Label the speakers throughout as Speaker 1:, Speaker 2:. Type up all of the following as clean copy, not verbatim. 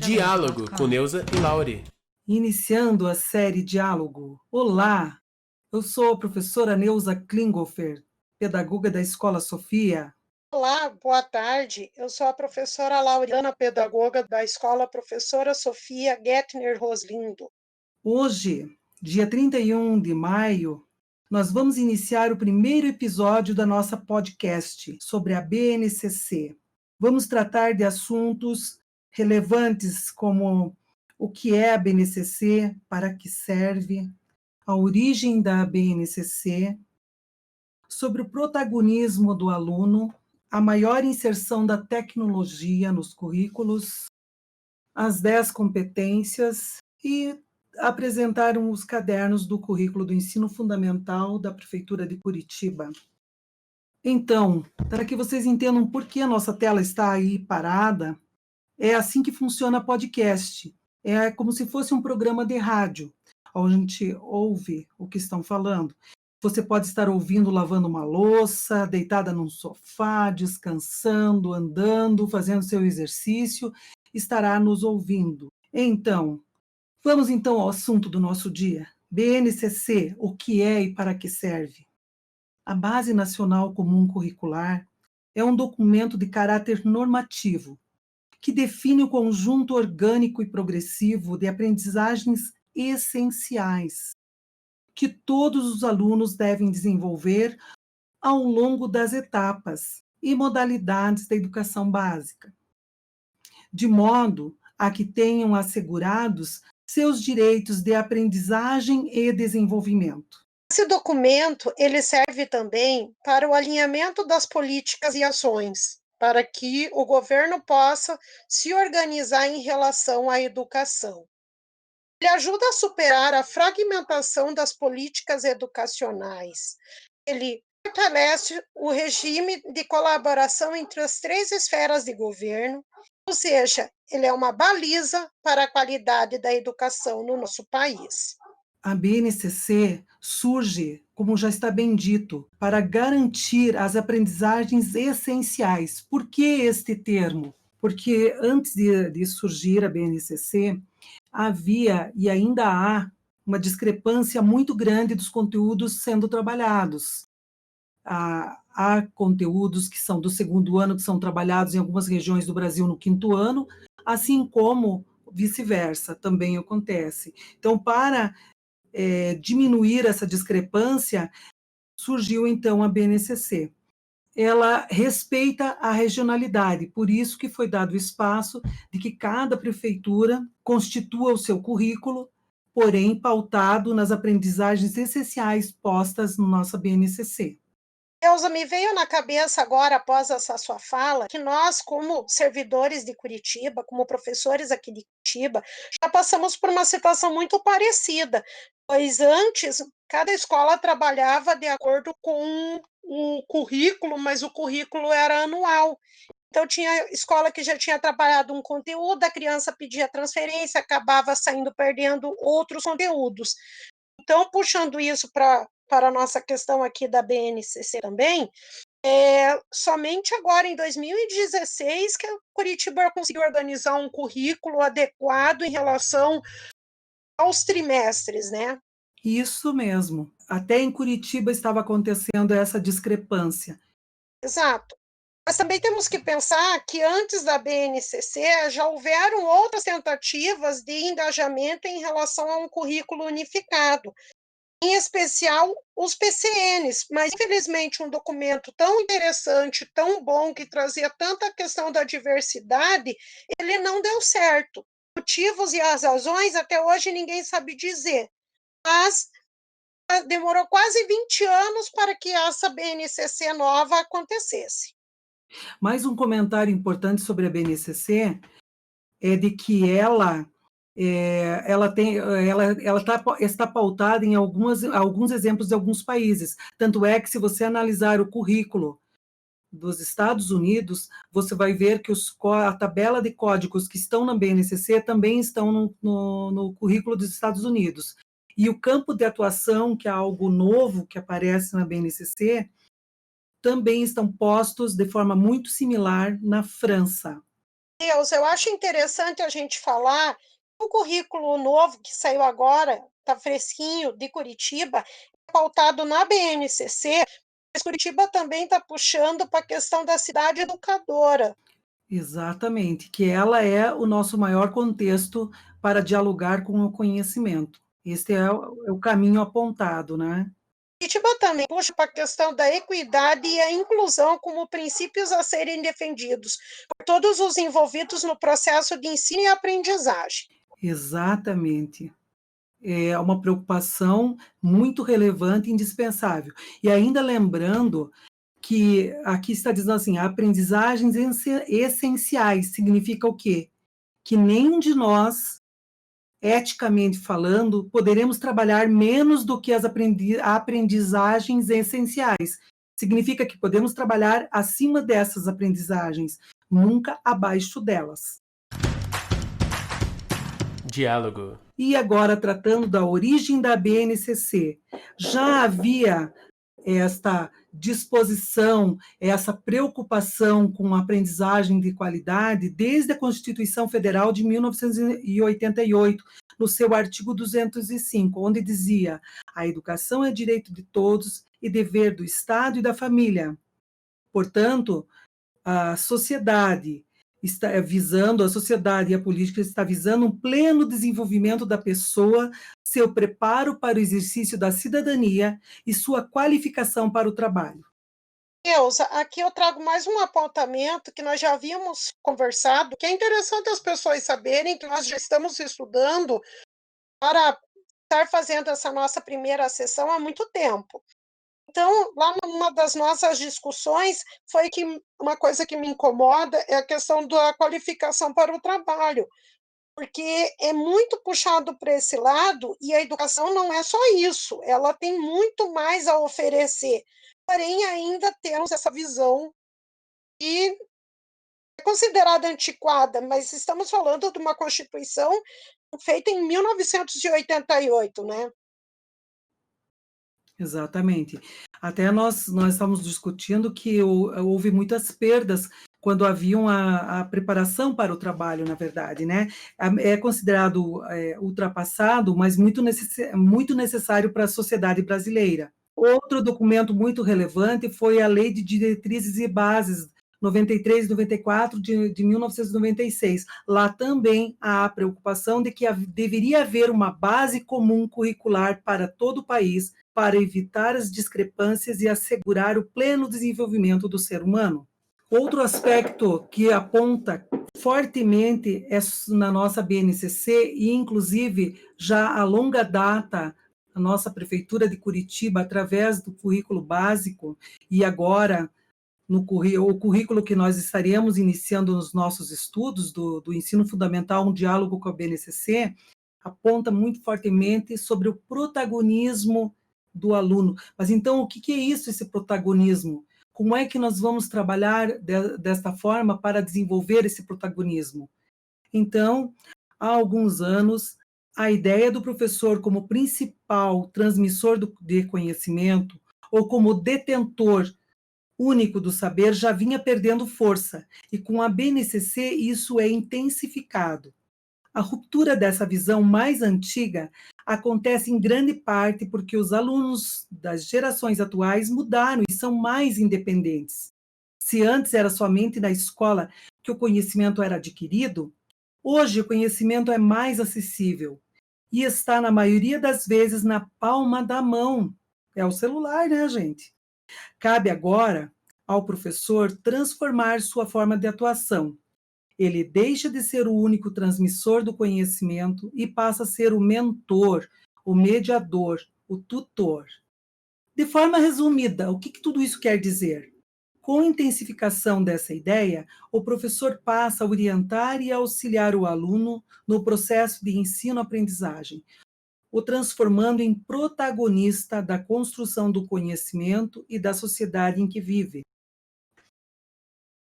Speaker 1: Diálogo com Neuza e Laure.
Speaker 2: Iniciando a série Diálogo. Olá, eu sou a professora Neuza Klingofer, pedagoga da Escola Sofia.
Speaker 3: Olá, boa tarde. Eu sou a professora Lauriana, pedagoga da Escola Professora Sofia Gettner Roslindo.
Speaker 2: Hoje, dia 31 de maio, nós vamos iniciar o primeiro episódio da nossa podcast sobre a BNCC. Vamos tratar de assuntos relevantes como o que é a BNCC, para que serve, a origem da BNCC, sobre o protagonismo do aluno, a maior inserção da tecnologia nos currículos, as 10 competências e apresentaram os cadernos do currículo do ensino fundamental da Prefeitura de Curitiba. Então, para que vocês entendam por que a nossa tela está aí parada, é assim que funciona podcast. É como se fosse um programa de rádio, onde a gente ouve o que estão falando. Você pode estar ouvindo lavando uma louça, deitada num sofá, descansando, andando, fazendo seu exercício, estará nos ouvindo. Então, vamos então ao assunto do nosso dia. BNCC, o que é e para que serve? A Base Nacional Comum Curricular é um documento de caráter normativo que define o conjunto orgânico e progressivo de aprendizagens essenciais que todos os alunos devem desenvolver ao longo das etapas e modalidades da educação básica, de modo a que tenham assegurados seus direitos de aprendizagem e desenvolvimento.
Speaker 3: Esse documento, ele serve também para o alinhamento das políticas e ações, para que o governo possa se organizar em relação à educação. Ele ajuda a superar a fragmentação das políticas educacionais. Ele fortalece o regime de colaboração entre as 3 esferas de governo, ou seja, ele é uma baliza para a qualidade da educação no nosso país.
Speaker 2: A BNCC surge, como já está bem dito, para garantir as aprendizagens essenciais. Por que este termo? Porque antes de surgir a BNCC, havia e ainda há uma muito grande dos conteúdos sendo trabalhados. Há conteúdos que são do 2º ano, que são trabalhados em algumas regiões do Brasil no 5º ano, assim como vice-versa, também acontece. Então, para diminuir essa discrepância, surgiu então a BNCC. Ela respeita a regionalidade, por isso que foi dado espaço de que cada prefeitura constitua o seu currículo, porém pautado nas aprendizagens essenciais postas na nossa BNCC.
Speaker 3: Elza, me veio na cabeça agora, após essa sua fala, que nós, como servidores de Curitiba, como professores aqui de Curitiba, já passamos por uma situação muito parecida, pois antes, cada escola trabalhava de acordo com o currículo, mas o currículo era anual. Então, tinha escola que já tinha trabalhado um conteúdo, a criança pedia transferência, acabava saindo perdendo outros conteúdos. Então, puxando isso para a nossa questão aqui da BNCC também, somente agora, em 2016, que a Curitiba conseguiu organizar um currículo adequado em relação aos trimestres, né?
Speaker 2: Isso mesmo. Até em Curitiba estava acontecendo essa discrepância.
Speaker 3: Exato. Mas também temos que pensar que antes da BNCC já houveram outras tentativas de engajamento em relação a um currículo unificado, em especial os PCNs, mas infelizmente um documento tão interessante, tão bom, que trazia tanta questão da diversidade, ele não deu certo. Motivos e as razões até hoje ninguém sabe dizer, mas demorou quase 20 anos para que essa BNCC nova acontecesse.
Speaker 2: Mais um comentário importante sobre a BNCC é de que ela está pautada em alguns exemplos de alguns países. Tanto é que, se você analisar o currículo dos Estados Unidos, você vai ver que a tabela de códigos que estão na BNCC também estão no currículo dos Estados Unidos. E o campo de atuação, que é algo novo que aparece na BNCC, também estão postos de forma muito similar na França.
Speaker 3: Deus, eu acho interessante a gente falar o currículo novo que saiu agora, está fresquinho, de Curitiba, pautado na BNCC, mas Curitiba também está puxando para a questão da cidade educadora.
Speaker 2: Exatamente, que ela é o nosso maior contexto para dialogar com o conhecimento. Este é o caminho apontado, né?
Speaker 3: Curitiba também puxa para a questão da equidade e a inclusão como princípios a serem defendidos por todos os envolvidos no processo de ensino e aprendizagem.
Speaker 2: Exatamente. É uma preocupação muito relevante e indispensável. E ainda lembrando que aqui está dizendo assim, aprendizagens essenciais, significa o quê? Que nenhum de nós, eticamente falando, poderemos trabalhar menos do que as aprendizagens essenciais. Significa que podemos trabalhar acima dessas aprendizagens, nunca abaixo delas.
Speaker 1: Diálogo.
Speaker 2: E agora, tratando da origem da BNCC, já havia esta disposição, essa preocupação com a aprendizagem de qualidade desde a Constituição Federal de 1988, no seu artigo 205, onde dizia: a educação é direito de todos e dever do Estado e da família. Portanto, a sociedade está visando, a sociedade e a política está visando um pleno desenvolvimento da pessoa, seu preparo para o exercício da cidadania e sua qualificação para o trabalho.
Speaker 3: Elza, aqui eu trago mais um apontamento que nós já havíamos conversado, que é interessante as pessoas saberem que nós já estamos estudando para estar fazendo essa nossa primeira sessão há muito tempo. Então, lá numa das nossas discussões, foi que uma coisa que me incomoda é a questão da qualificação para o trabalho, porque é muito puxado para esse lado e a educação não é só isso, ela tem muito mais a oferecer. Porém, ainda temos essa visão que é considerada antiquada, mas estamos falando de uma Constituição feita em 1988, né?
Speaker 2: Exatamente. Até nós estamos discutindo que houve muitas perdas quando haviam a preparação para o trabalho, na verdade, né? É considerado ultrapassado, mas muito necessário para a sociedade brasileira. Outro documento muito relevante foi a Lei de Diretrizes e Bases 93 e 94 de 1996. Lá também há a preocupação de que deveria haver uma base comum curricular para todo o país para evitar as discrepâncias e assegurar o pleno desenvolvimento do ser humano. Outro aspecto que aponta fortemente é na nossa BNCC, e inclusive já há longa data a nossa Prefeitura de Curitiba, através do currículo básico, e agora o currículo que nós estaremos iniciando nos nossos estudos do ensino fundamental, um diálogo com a BNCC, aponta muito fortemente sobre o protagonismo do aluno. Mas então, o que é isso, esse protagonismo? Como é que nós vamos trabalhar desta forma para desenvolver esse protagonismo? Então, há alguns anos, a ideia do professor como principal transmissor de conhecimento ou como detentor único do saber já vinha perdendo força, e com a BNCC isso é intensificado. A ruptura dessa visão mais antiga acontece em grande parte porque os alunos das gerações atuais mudaram e são mais independentes. Se antes era somente na escola que o conhecimento era adquirido, hoje o conhecimento é mais acessível e está, na maioria das vezes, na palma da mão. É o celular, né, gente? Cabe agora ao professor transformar sua forma de atuação. Ele deixa de ser o único transmissor do conhecimento e passa a ser o mentor, o mediador, o tutor. De forma resumida, o que tudo isso quer dizer? Com a intensificação dessa ideia, o professor passa a orientar e auxiliar o aluno no processo de ensino-aprendizagem, o transformando em protagonista da construção do conhecimento e da sociedade em que vive.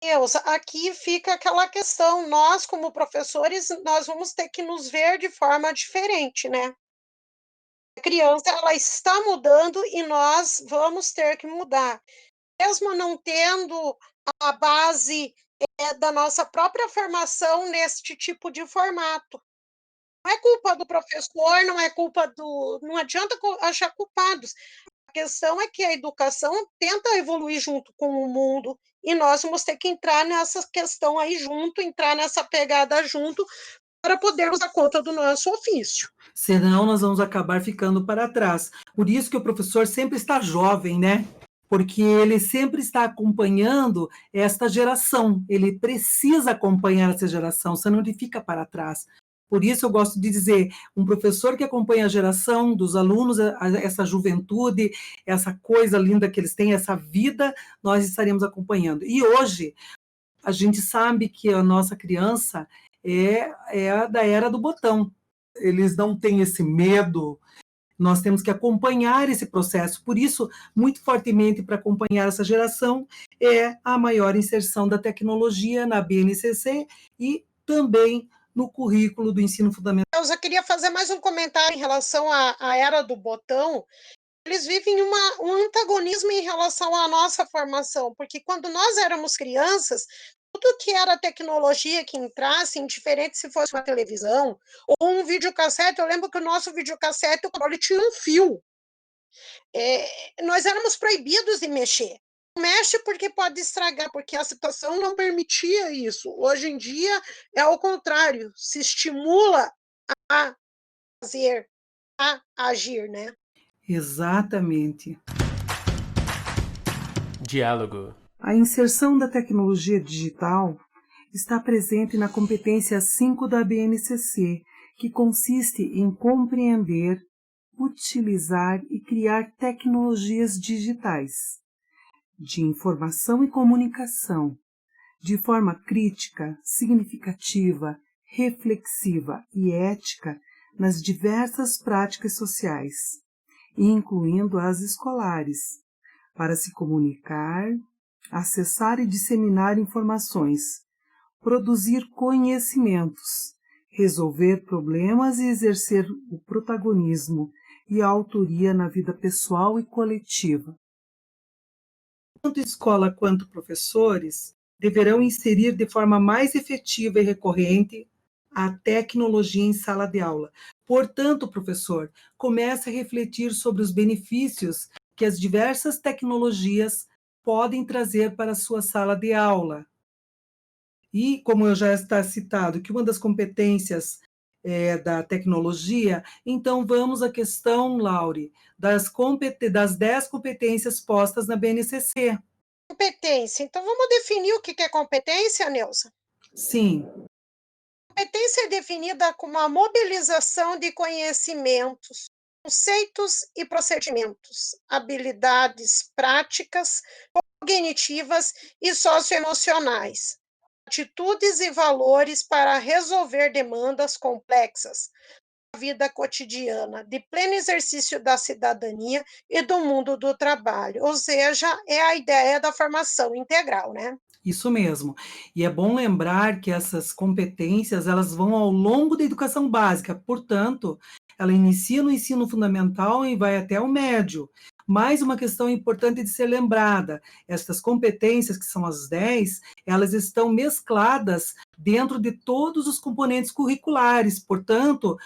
Speaker 3: Deus, aqui fica aquela questão, nós como professores, nós vamos ter que nos ver de forma diferente, né? A criança, ela está mudando e nós vamos ter que mudar. Mesmo não tendo a base da nossa própria formação neste tipo de formato. Não é culpa do professor, não é culpa do. Não adianta achar culpados. A questão é que a educação tenta evoluir junto com o mundo e nós vamos ter que entrar nessa questão aí junto, entrar nessa pegada junto para podermos dar conta do nosso ofício.
Speaker 2: Senão nós vamos acabar ficando para trás. Por isso que o professor sempre está jovem, né? Porque ele sempre está acompanhando esta geração, ele precisa acompanhar essa geração, senão ele fica para trás. Por isso eu gosto de dizer, um professor que acompanha a geração dos alunos, essa juventude, essa coisa linda que eles têm, essa vida, nós estaremos acompanhando. E hoje, a gente sabe que a nossa criança é da era do botão. Eles não têm esse medo. Nós temos que acompanhar esse processo. Por isso, muito fortemente para acompanhar essa geração, é a maior inserção da tecnologia na BNCC e também no currículo do ensino fundamental.
Speaker 3: Eu só queria fazer mais um comentário em relação à era do botão. Eles vivem um antagonismo em relação à nossa formação, porque quando nós éramos crianças, tudo que era tecnologia que entrasse, indiferente se fosse uma televisão ou um videocassete, eu lembro que o nosso videocassete, o controle tinha um fio. Nós éramos proibidos de mexer. Não mexe porque pode estragar, porque a situação não permitia isso. Hoje em dia é o contrário, se estimula a fazer, a agir, né?
Speaker 2: Exatamente.
Speaker 1: Diálogo.
Speaker 2: A inserção da tecnologia digital está presente na competência 5 da BNCC, que consiste em compreender, utilizar e criar tecnologias digitais de informação e comunicação de forma crítica, significativa, reflexiva e ética nas diversas práticas sociais, incluindo as escolares, para se comunicar, acessar e disseminar informações, produzir conhecimentos, resolver problemas e exercer o protagonismo e a autoria na vida pessoal e coletiva. Tanto escola quanto professores deverão inserir de forma mais efetiva e recorrente a tecnologia em sala de aula. Portanto, professor, comece a refletir sobre os benefícios que as diversas tecnologias podem trazer para a sua sala de aula. E, como eu já está citado, que uma das competências da tecnologia, então vamos à questão, Laure, das 10 competências postas na BNCC.
Speaker 3: Competência. Então, vamos definir o que é competência, Neuza?
Speaker 2: Sim.
Speaker 3: Competência é definida como a mobilização de conhecimentos, conceitos e procedimentos, habilidades práticas, cognitivas e socioemocionais, atitudes e valores para resolver demandas complexas da vida cotidiana, de pleno exercício da cidadania e do mundo do trabalho. Ou seja, é a ideia da formação integral, né?
Speaker 2: Isso mesmo. E é bom lembrar que essas competências, elas vão ao longo da educação básica, portanto, ela inicia no ensino fundamental e vai até o médio. Mais uma questão importante de ser lembrada, estas competências, que são as 10, elas estão mescladas dentro de todos os componentes curriculares, portanto,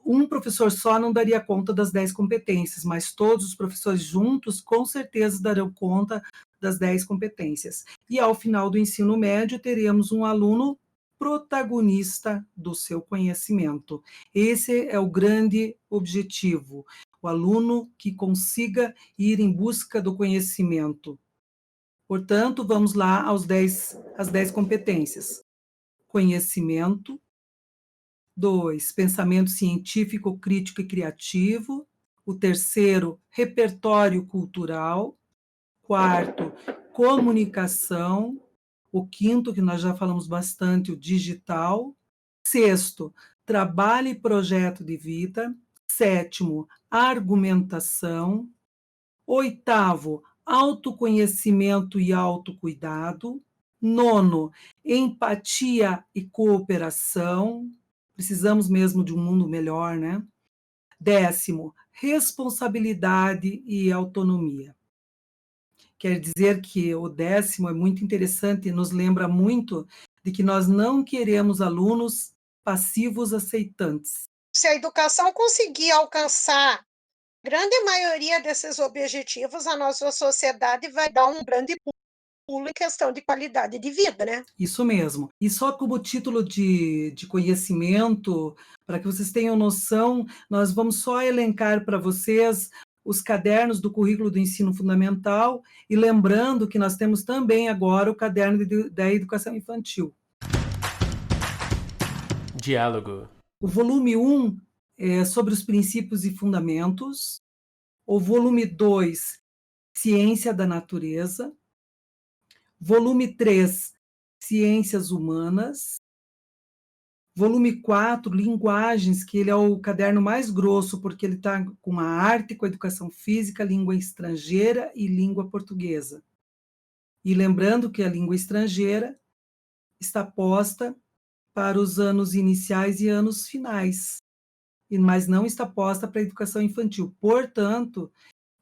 Speaker 2: um professor só não daria conta das 10 competências, mas todos os professores juntos, com certeza, darão conta das 10 competências. E ao final do ensino médio, teremos um aluno protagonista do seu conhecimento. Esse é o grande objetivo, o aluno que consiga ir em busca do conhecimento. Portanto, vamos lá às 10 competências. Conhecimento. 2, pensamento científico, crítico e criativo. O terceiro, repertório cultural. Quarto, comunicação. O quinto, que nós já falamos bastante, o digital. Sexto, trabalho e projeto de vida. Sétimo, argumentação. Oitavo, autoconhecimento e autocuidado. Nono, empatia e cooperação. Precisamos mesmo de um mundo melhor, né? 10º, responsabilidade e autonomia. Quer dizer que o 10º é muito interessante e nos lembra muito de que nós não queremos alunos passivos aceitantes.
Speaker 3: Se a educação conseguir alcançar a grande maioria desses objetivos, a nossa sociedade vai dar um grande pulo em questão de qualidade de vida, né?
Speaker 2: Isso mesmo. E só como título de conhecimento, para que vocês tenham noção, nós vamos só elencar para vocês os cadernos do currículo do ensino fundamental, e lembrando que nós temos também agora o caderno da educação infantil.
Speaker 1: Diálogo.
Speaker 2: O volume 1 é sobre os princípios e fundamentos. O volume 2, ciência da natureza. Volume 3, ciências humanas. Volume 4, linguagens, que ele é o caderno mais grosso, porque ele está com a arte, com a educação física, língua estrangeira e língua portuguesa. E lembrando que a língua estrangeira está posta para os anos iniciais e anos finais, mas não está posta para a educação infantil. Portanto,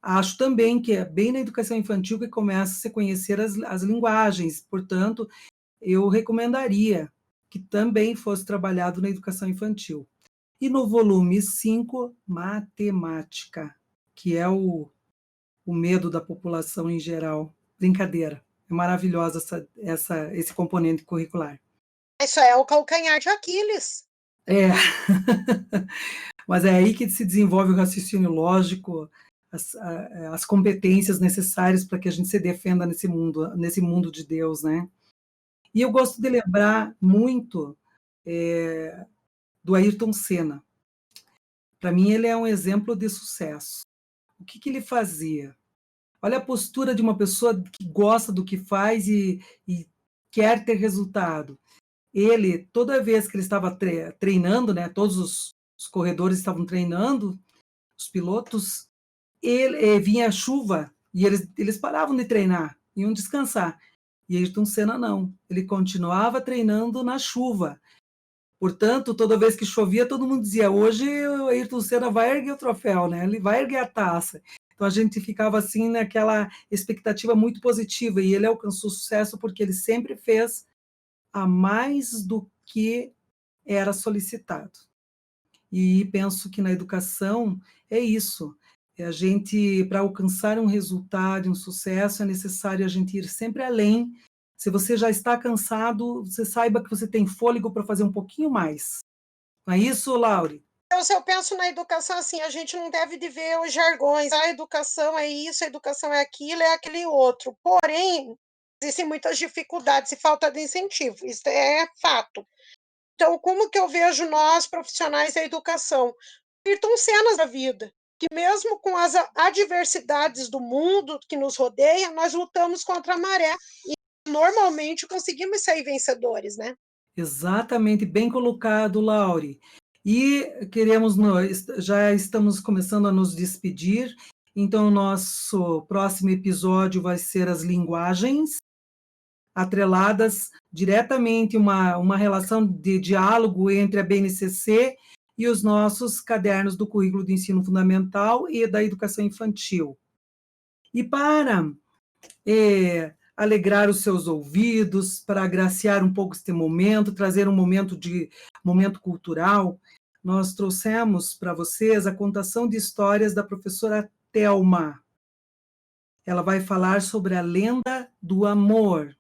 Speaker 2: acho também que é bem na educação infantil que começa a se conhecer as linguagens. Portanto, eu recomendaria que também fosse trabalhado na educação infantil. E no volume 5, matemática, que é o medo da população em geral. Brincadeira. É maravilhosa esse componente curricular.
Speaker 3: Isso é o calcanhar de Aquiles.
Speaker 2: É, mas é aí que se desenvolve o raciocínio lógico, as competências necessárias para que a gente se defenda nesse mundo de Deus, né? E eu gosto de lembrar muito do Ayrton Senna. Para mim, ele é um exemplo de sucesso. O que ele fazia? Olha a postura de uma pessoa que gosta do que faz e quer ter resultado. Ele, toda vez que ele estava treinando, né, todos os corredores estavam treinando, os pilotos, vinha a chuva e eles paravam de treinar, iam descansar. E Ayrton Senna não, ele continuava treinando na chuva. Portanto, toda vez que chovia, todo mundo dizia, hoje o Ayrton Senna vai erguer o troféu, né? Ele vai erguer a taça. Então a gente ficava assim naquela expectativa muito positiva, e ele alcançou sucesso porque ele sempre fez a mais do que era solicitado. E penso que na educação é isso. A gente, para alcançar um resultado, um sucesso, é necessário a gente ir sempre além. Se você já está cansado, você saiba que você tem fôlego para fazer um pouquinho mais. Não é isso, Laure?
Speaker 3: Então, se eu penso na educação assim, a gente não deve de ver os jargões, a educação é isso, a educação é aquilo, é aquele outro. Porém, existem muitas dificuldades e falta de incentivo, isso é fato. Então, como que eu vejo nós, profissionais da educação? Ayrton Senna da vida, que mesmo com as adversidades do mundo que nos rodeia, nós lutamos contra a maré e normalmente conseguimos sair vencedores, né?
Speaker 2: Exatamente, bem colocado, Laure. E já estamos começando a nos despedir, então o nosso próximo episódio vai ser as linguagens, atreladas diretamente uma relação de diálogo entre a BNCC e os nossos cadernos do currículo do ensino fundamental e da educação infantil. E para alegrar os seus ouvidos, para agraciar um pouco este momento, trazer um momento cultural, nós trouxemos para vocês a contação de histórias da professora Thelma. Ela vai falar sobre a lenda do amor.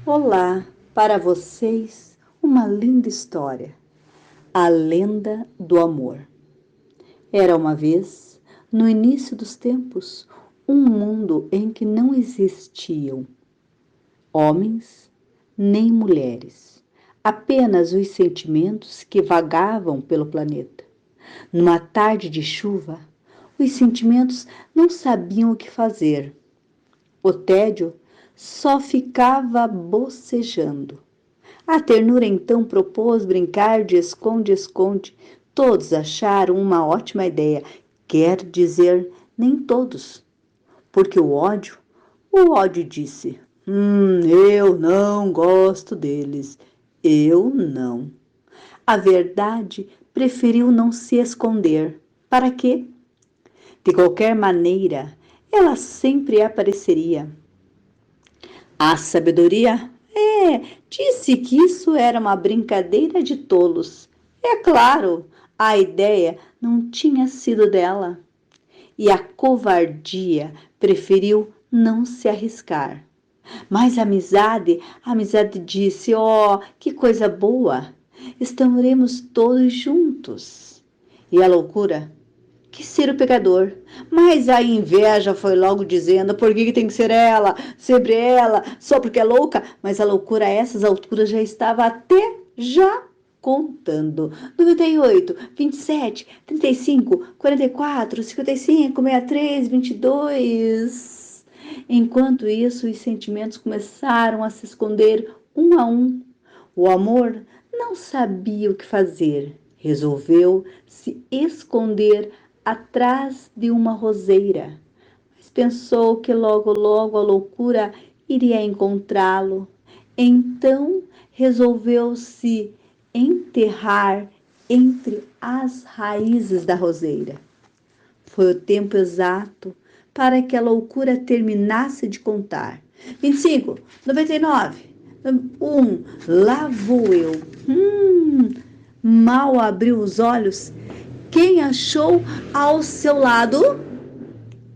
Speaker 4: Olá, para vocês, uma linda história. A lenda do amor. Era uma vez, no início dos tempos, um mundo em que não existiam homens nem mulheres, apenas os sentimentos que vagavam pelo planeta. Numa tarde de chuva, os sentimentos não sabiam o que fazer. O tédio só ficava bocejando. A ternura então propôs brincar de esconde-esconde. Todos acharam uma ótima ideia, quer dizer, nem todos. Porque o ódio disse, eu não gosto deles, eu não. A verdade preferiu não se esconder. Para quê? De qualquer maneira, ela sempre apareceria. A sabedoria, disse que isso era uma brincadeira de tolos. É claro, a ideia não tinha sido dela. E a covardia preferiu não se arriscar. Mas a amizade disse: "Oh, que coisa boa! Estaremos todos juntos." E a loucura quis ser o pecador. Mas a inveja foi logo dizendo: "Por que tem que ser ela? Sempre ela, só porque é louca?" Mas a loucura a essas alturas já estava até já contando. 98, 27, 35, 44, 55, 63, 22. Enquanto isso, os sentimentos começaram a se esconder um a um. O amor não sabia o que fazer. Resolveu se esconder atrás de uma roseira, mas pensou que logo, logo a loucura iria encontrá-lo. Então resolveu se enterrar entre as raízes da roseira. Foi o tempo exato para que a loucura terminasse de contar. 25, 99, lá vou eu. Mal abriu os olhos. Quem achou ao seu lado?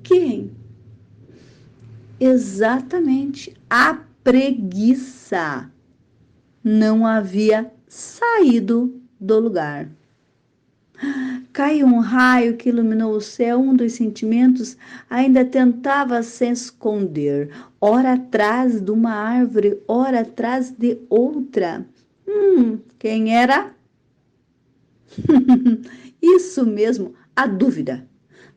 Speaker 4: Quem? Exatamente, a preguiça. Não havia saído do lugar. Caiu um raio que iluminou o céu. Um dos sentimentos ainda tentava se esconder, ora atrás de uma árvore, ora atrás de outra. Quem era? Isso mesmo, a dúvida.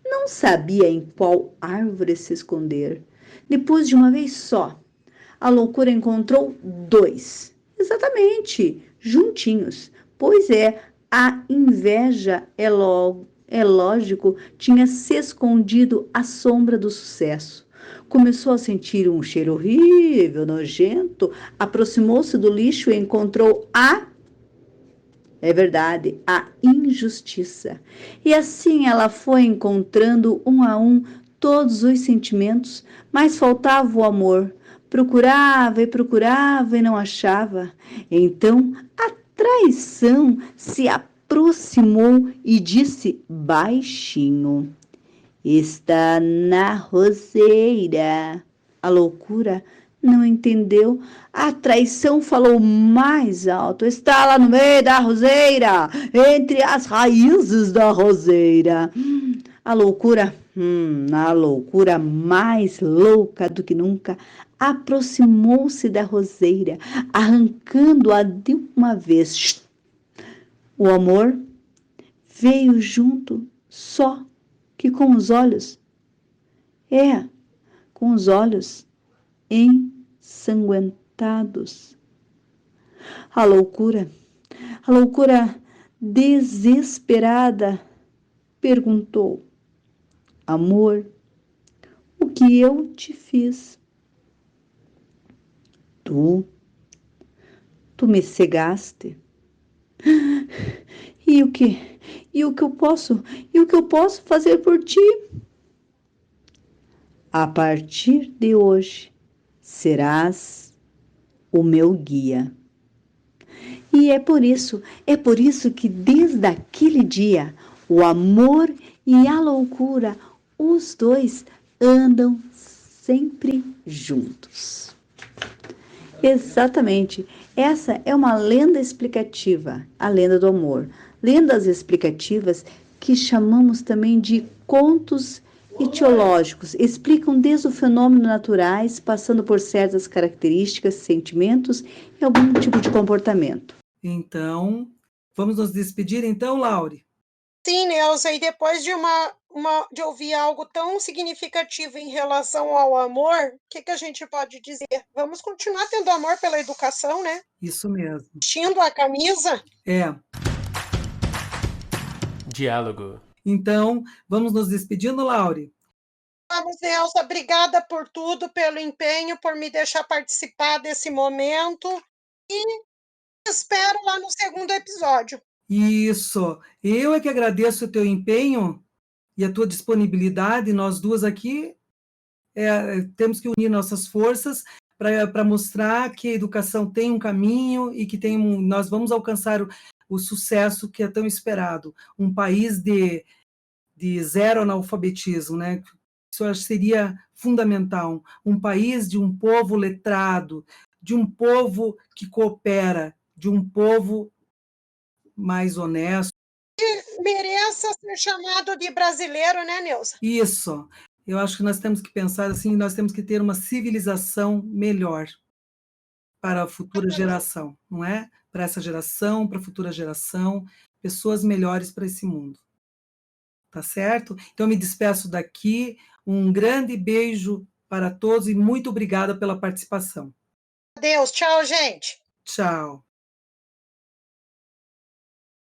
Speaker 4: Não sabia em qual árvore se esconder. Depois de uma vez só, a loucura encontrou dois, exatamente, juntinhos. Pois a inveja, é lógico, tinha se escondido à sombra do sucesso. Começou a sentir um cheiro horrível, nojento, aproximou-se do lixo e encontrou é verdade, a injustiça. E assim ela foi encontrando um a um todos os sentimentos, mas faltava o amor. Procurava e não achava. Então a traição se aproximou e disse baixinho: "Está na roseira." A loucura não entendeu. A traição falou mais alto: "Está lá no meio da roseira, entre as raízes da roseira." A loucura mais louca do que nunca, aproximou-se da roseira, arrancando-a de uma vez. O amor veio junto, só que com os olhos, com os olhos ensanguentados. A loucura desesperada, perguntou: "Amor, o que eu te fiz?" Tu me cegaste. E o que eu posso fazer por ti? A partir de hoje, serás o meu guia. E é por isso que desde aquele dia, o amor e a loucura, os dois andam sempre juntos. Exatamente. Essa é uma lenda explicativa, a lenda do amor. Lendas explicativas que chamamos também de contos etiológicos, explicam desde os fenômenos naturais, passando por certas características, sentimentos e algum tipo de comportamento.
Speaker 2: Então, vamos nos despedir então, Laure?
Speaker 3: Sim, Neuza, e depois de de ouvir algo tão significativo em relação ao amor, o que a gente pode dizer? Vamos continuar tendo amor pela educação, né?
Speaker 2: Isso mesmo.
Speaker 3: Vestindo a camisa.
Speaker 1: Diálogo.
Speaker 2: Então, vamos nos despedindo, Laure?
Speaker 3: Vamos, Neuza, obrigada por tudo, pelo empenho, por me deixar participar desse momento e espero lá no segundo episódio.
Speaker 2: Isso. Eu é que agradeço o teu empenho e a tua disponibilidade. Nós duas aqui temos que unir nossas forças para mostrar que a educação tem um caminho e que nós vamos alcançar o sucesso que é tão esperado. Um país de zero analfabetismo, né? Isso eu acho que seria fundamental. Um país de um povo letrado, de um povo que coopera, de um povo mais honesto.
Speaker 3: Mereça ser chamado de brasileiro, né, Neuza?
Speaker 2: Isso. Eu acho que nós temos que pensar assim, nós temos que ter uma civilização melhor para a futura geração, não é? Para essa geração, para a futura geração, pessoas melhores para esse mundo. Tá certo? Então, eu me despeço daqui. Um grande beijo para todos e muito obrigada pela participação.
Speaker 3: Adeus, tchau, gente.
Speaker 2: Tchau.